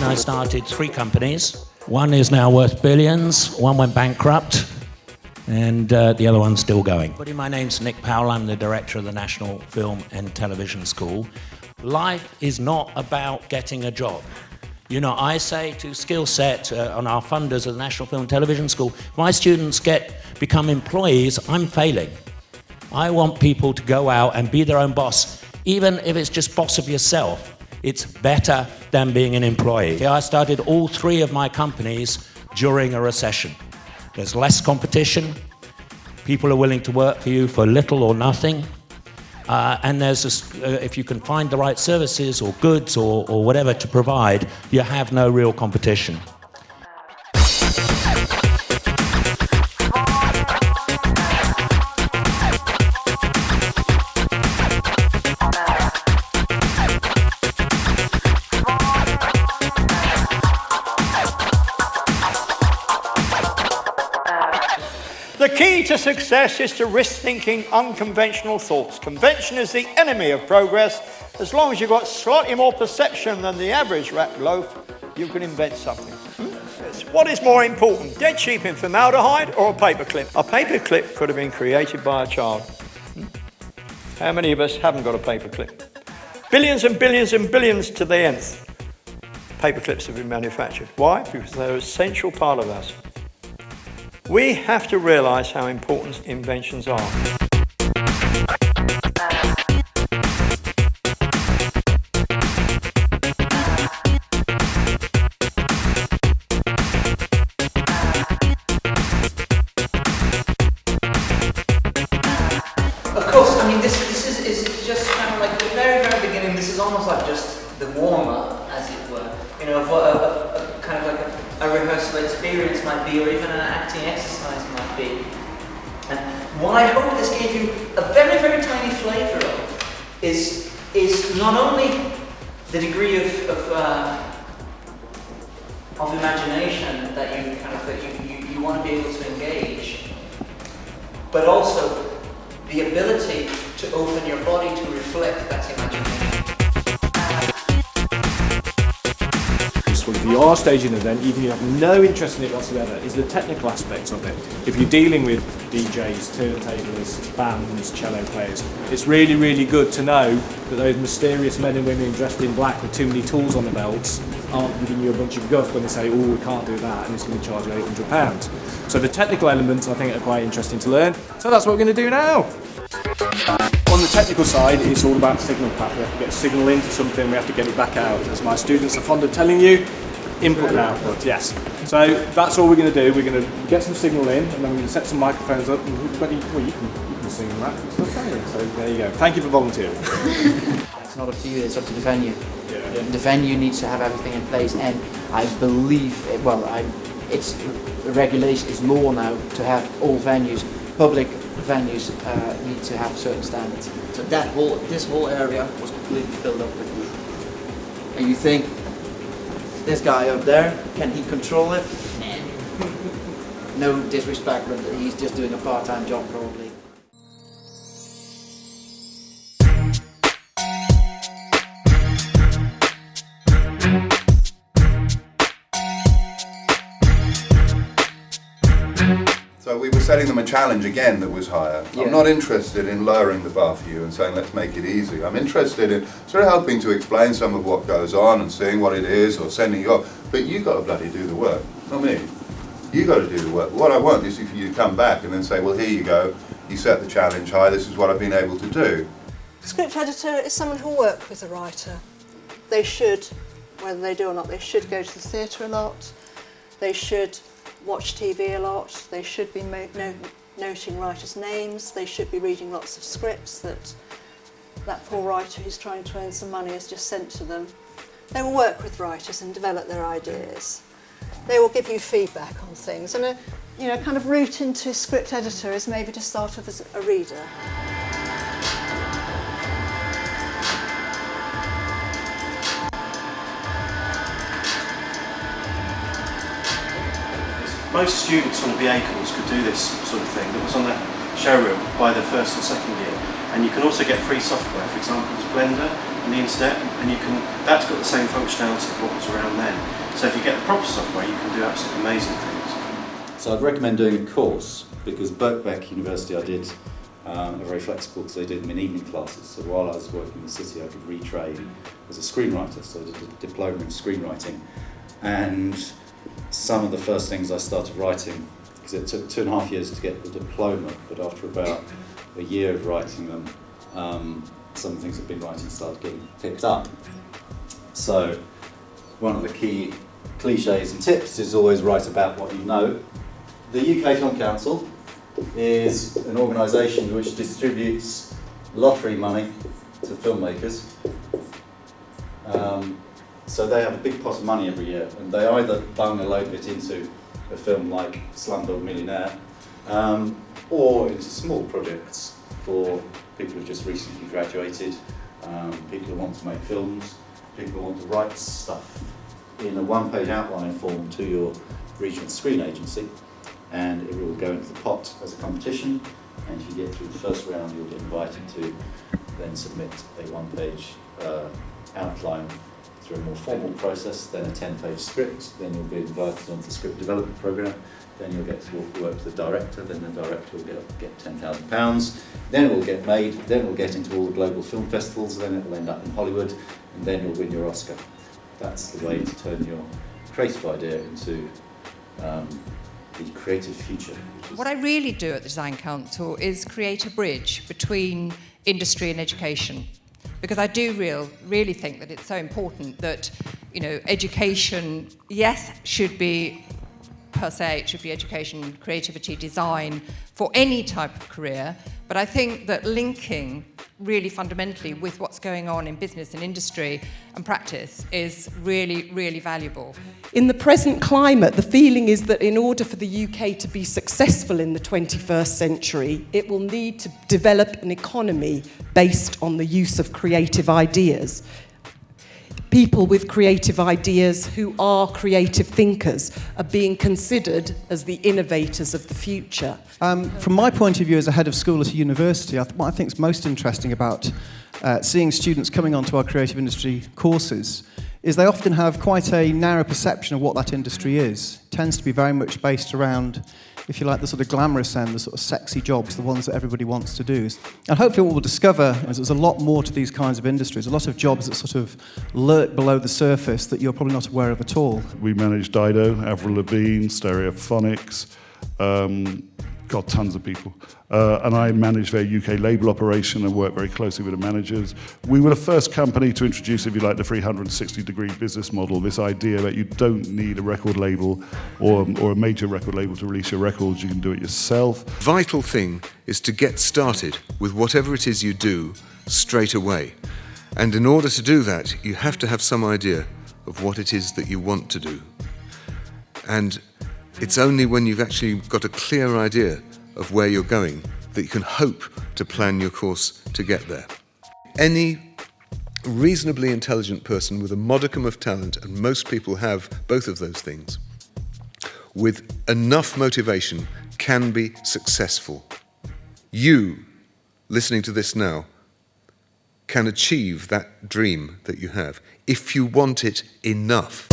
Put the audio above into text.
I started 3 companies. One is now worth billions, one went bankrupt, and the other one's still going. My name's Nick Powell, I'm the director of the National Film and Television School. Life is not about getting a job. You know, I say to Skillset on our funders of the National Film and Television School, if my students become employees, I'm failing. I want people to go out and be their own boss, even if it's just boss of yourself. It's better than being an employee. I started all 3 of my companies during a recession. There's less competition, people are willing to work for you for little or nothing, and if you can find the right services or goods or whatever to provide, you have no real competition. The key to success is to risk thinking unconventional thoughts. Convention is the enemy of progress. As long as you've got slightly more perception than the average rat loaf, you can invent something. What is more important, dead sheep in formaldehyde or a paperclip? A paperclip could have been created by a child. How many of us haven't got a paperclip? Billions and billions and billions to the nth. Paperclips have been manufactured. Why? Because they're an essential part of us. We have to realise how important inventions are. Of course, I mean, this is just kind of like the very, very beginning. This is almost like just the warm-up, as it were. You know, of what a kind of like a rehearsal experience might be, or even an acting exercise might be. And what I hope this gave you a very, very tiny flavour of is not only the degree of imagination that you want to be able to engage, but also the ability to open your body to reflect that imagination. If you are staging an event, even if you have no interest in it whatsoever, is the technical aspects of it. If you're dealing with DJs, turntablers, bands, cello players, it's really, really good to know that those mysterious men and women dressed in black with too many tools on their belts aren't giving you a bunch of guff when they say, oh, we can't do that, and it's going to charge you £800. So the technical elements, I think, are quite interesting to learn. So that's what we're going to do now. On the technical side, it's all about signal path. We have to get signal into something, we have to get it back out. As my students are fond of telling you, input and output, yes. So that's all we're going to do. We're going to get some signal in, and then we're going to set some microphones up. And well, you can sing that. So there you go. Thank you for volunteering. It's not up to you, it's up to the venue. Yeah. The venue needs to have everything in place, and I believe, it's regulation, it's law now to have all venues, public venues need to have certain standards. So this whole area was completely filled up with you. And you think, this guy up there, can he control it? No disrespect, but he's just doing a part-time job probably. So we were setting them a challenge again that was higher. Yeah. I'm not interested in lowering the bar for you and saying let's make it easy. I'm interested in sort of helping to explain some of what goes on and seeing what it is or sending you off. But you've got to bloody do the work, not me. You got to do the work. What I want is for you to come back and then say, well, here you go. You set the challenge high. This is what I've been able to do. Script editor is someone who'll work with a writer. They should, whether they do or not, they should go to the theatre a lot. They should watch TV a lot. They should be noting writers' names. They should be reading lots of scripts that poor writer who's trying to earn some money has just sent to them. They will work with writers and develop their ideas. They will give you feedback on things, and a kind of route into script editor is maybe to start off as a reader. Most students on a BA course could do this sort of thing that was on that showroom by their first or second year. And you can also get free software, for example, there's Blender and the internet, and that's got the same functionality of what was around then. So if you get the proper software, you can do absolutely amazing things. So I'd recommend doing a course, because Birkbeck University I did are very flexible because they did them in evening classes. So while I was working in the city, I could retrain as a screenwriter. So I did a diploma in screenwriting, and some of the first things I started writing, because it took 2.5 years to get the diploma, but after about a year of writing them, some of the things I've been writing started getting picked up. So one of the key cliches and tips is always write about what you know. The UK Film Council is an organisation which distributes lottery money to filmmakers. So they have a big pot of money every year, and they either bung a load of it into a film like Slumdog Millionaire, or into small projects for people who've just recently graduated, people who want to make films, people who want to write stuff in a one-page outline form to your regional screen agency, and it will go into the pot as a competition, and if you get through the first round, you'll get invited to then submit a one-page outline through a more formal process, then a 10-page script, then you'll be invited onto the script development programme, then you'll get to work with the director, then the director will get £10,000, then it will get made, then it will get into all the global film festivals, then it will end up in Hollywood, and then you'll win your Oscar. That's the way to turn your creative idea into the creative future. What I really do at the Design Council is create a bridge between industry and education. Because I do really think that it's so important that, education, yes, should be, per se, it should be education, creativity, design, for any type of career, but I think that linking really fundamentally with what's going on in business and industry and practice is really, really valuable. In the present climate, the feeling is that in order for the UK to be successful in the 21st century, it will need to develop an economy based on the use of creative ideas. People with creative ideas who are creative thinkers are being considered as the innovators of the future. From my point of view as a head of school at a university, what I think is most interesting about seeing students coming onto our creative industry courses is they often have quite a narrow perception of what that industry is. It tends to be very much based around, if you like, the sort of glamorous end, the sort of sexy jobs, the ones that everybody wants to do. And hopefully what we'll discover is there's a lot more to these kinds of industries, a lot of jobs that sort of lurk below the surface that you're probably not aware of at all. We manage Dido, Avril Lavigne, Stereophonics, tons of people. And I manage their UK label operation and work very closely with the managers. We were the first company to introduce, if you like, the 360-degree business model, this idea that you don't need a record label or a major record label to release your records, you can do it yourself. Vital thing is to get started with whatever it is you do straight away. And in order to do that, you have to have some idea of what it is that you want to do. And it's only when you've actually got a clear idea of where you're going that you can hope to plan your course to get there. Any reasonably intelligent person with a modicum of talent, and most people have both of those things, with enough motivation can be successful. You, listening to this now, can achieve that dream that you have if you want it enough.